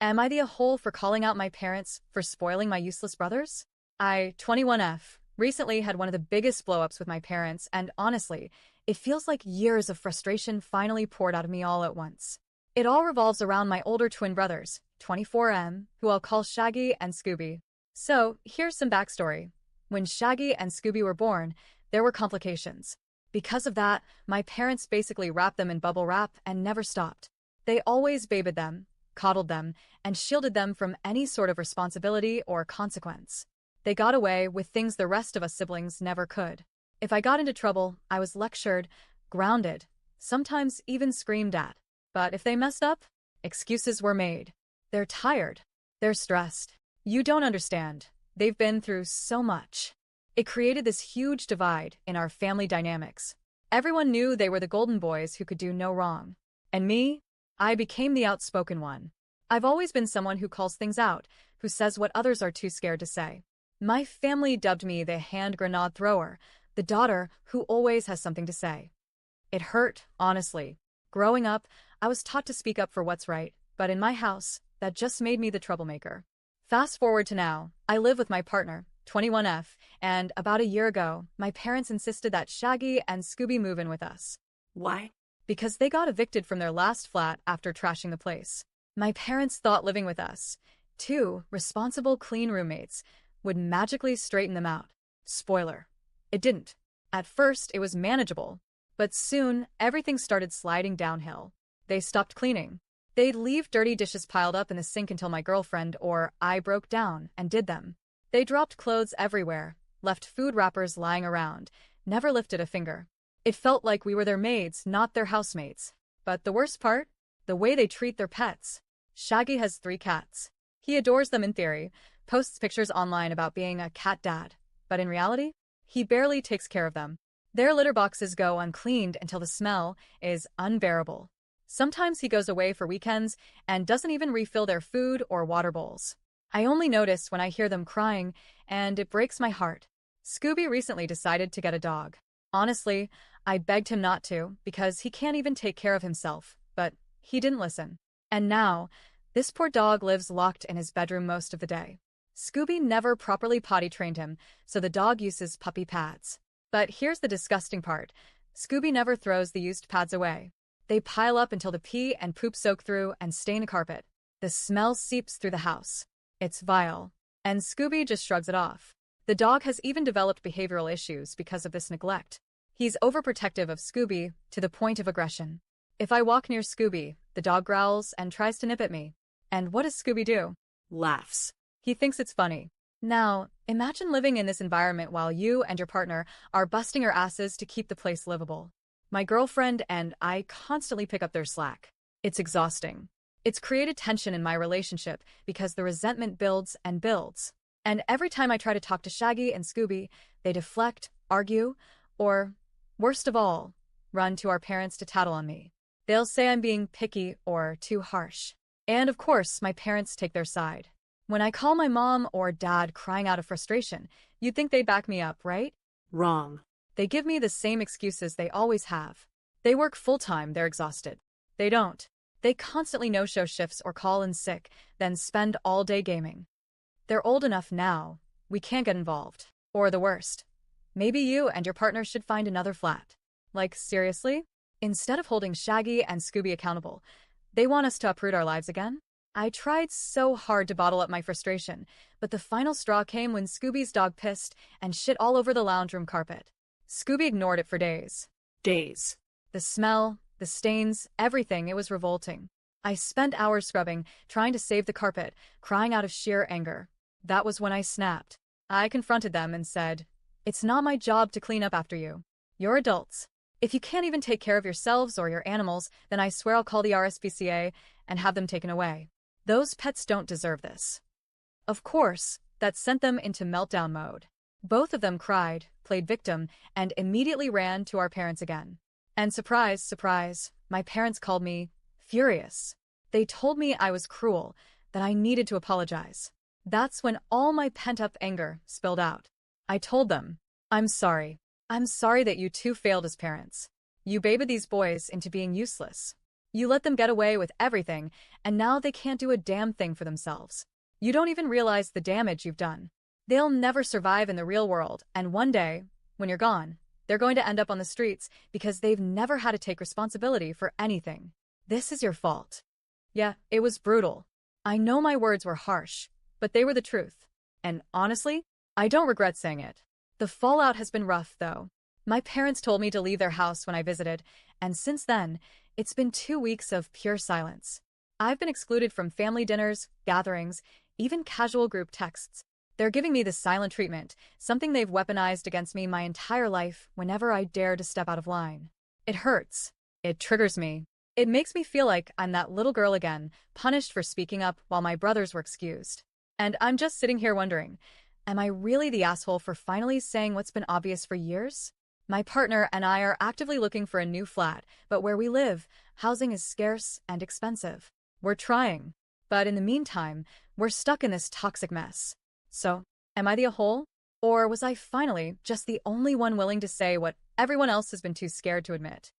Am I the a-hole for calling out my parents for spoiling my useless brothers? I, 21F, recently had one of the biggest blow-ups with my parents, and honestly, it feels like years of frustration finally poured out of me all at once. It all revolves around my older twin brothers, 24M, who I'll call Shaggy and Scooby. So, here's some backstory. When Shaggy and Scooby were born, there were complications. Because of that, my parents basically wrapped them in bubble wrap and never stopped. They always babied them, coddled them, and shielded them from any sort of responsibility or consequence. They got away with things the rest of us siblings never could. If I got into trouble, I was lectured, grounded, sometimes even screamed at. But if they messed up, excuses were made. They're tired. They're stressed. You don't understand. They've been through so much. It created this huge divide in our family dynamics. Everyone knew they were the golden boys who could do no wrong. And me? I became the outspoken one. I've always been someone who calls things out, who says what others are too scared to say. My family dubbed me the hand grenade thrower, the daughter who always has something to say. It hurt, honestly. Growing up, I was taught to speak up for what's right, but in my house, that just made me the troublemaker. Fast forward to now, I live with my partner, 21F, and about a year ago, my parents insisted that Shaggy and Scooby move in with us. Why? Because they got evicted from their last flat after trashing the place. My parents thought living with us, two responsible, clean roommates, would magically straighten them out. Spoiler. It didn't. At first, it was manageable, but soon, everything started sliding downhill. They stopped cleaning. They'd leave dirty dishes piled up in the sink until my girlfriend or I broke down and did them. They dropped clothes everywhere, left food wrappers lying around, never lifted a finger. It felt like we were their maids, not their housemates. But the worst part? The way they treat their pets. Shaggy has 3 cats. He adores them in theory, posts pictures online about being a cat dad. But in reality, he barely takes care of them. Their litter boxes go uncleaned until the smell is unbearable. Sometimes he goes away for weekends and doesn't even refill their food or water bowls. I only notice when I hear them crying, and it breaks my heart. Scooby recently decided to get a dog. Honestly, I begged him not to because he can't even take care of himself, but he didn't listen. And now, this poor dog lives locked in his bedroom most of the day. Scooby never properly potty trained him, so the dog uses puppy pads. But here's the disgusting part. Scooby never throws the used pads away. They pile up until the pee and poop soak through and stain the carpet. The smell seeps through the house. It's vile. And Scooby just shrugs it off. The dog has even developed behavioral issues because of this neglect. He's overprotective of Scooby to the point of aggression. If I walk near Scooby, the dog growls and tries to nip at me. And what does Scooby do? Laughs. He thinks it's funny. Now, imagine living in this environment while you and your partner are busting your asses to keep the place livable. My girlfriend and I constantly pick up their slack. It's exhausting. It's created tension in my relationship because the resentment builds and builds. And every time I try to talk to Shaggy and Scooby, they deflect, argue, or, worst of all, run to our parents to tattle on me. They'll say I'm being picky or too harsh. And of course, my parents take their side. When I call my mom or dad crying out of frustration, you'd think they'd back me up, right? Wrong. They give me the same excuses they always have. They work full-time, they're exhausted. They don't. They constantly no-show shifts or call in sick, then spend all day gaming. They're old enough now, we can't get involved. Or the worst. Maybe you and your partner should find another flat. Like, seriously? Instead of holding Shaggy and Scooby accountable, they want us to uproot our lives again? I tried so hard to bottle up my frustration, but the final straw came when Scooby's dog pissed and shit all over the lounge room carpet. Scooby ignored it for days. Days. The smell, the stains, everything, it was revolting. I spent hours scrubbing, trying to save the carpet, crying out of sheer anger. That was when I snapped. I confronted them and said, "It's not my job to clean up after you. You're adults. If you can't even take care of yourselves or your animals, then I swear I'll call the RSPCA and have them taken away. Those pets don't deserve this." Of course, that sent them into meltdown mode. Both of them cried, played victim, and immediately ran to our parents again. And surprise, surprise, my parents called me furious. They told me I was cruel, that I needed to apologize. That's when all my pent-up anger spilled out. I told them, I'm sorry. I'm sorry that you two failed as parents. You babied these boys into being useless. You let them get away with everything, and now they can't do a damn thing for themselves. You don't even realize the damage you've done. They'll never survive in the real world, and one day, when you're gone, they're going to end up on the streets because they've never had to take responsibility for anything. This is your fault. Yeah, it was brutal. I know my words were harsh, but they were the truth. And honestly, I don't regret saying it. The fallout has been rough, though. My parents told me to leave their house when I visited, and since then, it's been 2 weeks of pure silence. I've been excluded from family dinners, gatherings, even casual group texts. They're giving me the silent treatment, something they've weaponized against me my entire life whenever I dare to step out of line. It hurts. It triggers me. It makes me feel like I'm that little girl again, punished for speaking up while my brothers were excused. And I'm just sitting here wondering, am I really the asshole for finally saying what's been obvious for years? My partner and I are actively looking for a new flat, but where we live, housing is scarce and expensive. We're trying, but in the meantime, we're stuck in this toxic mess. So, am I the a-hole? Or was I finally just the only one willing to say what everyone else has been too scared to admit?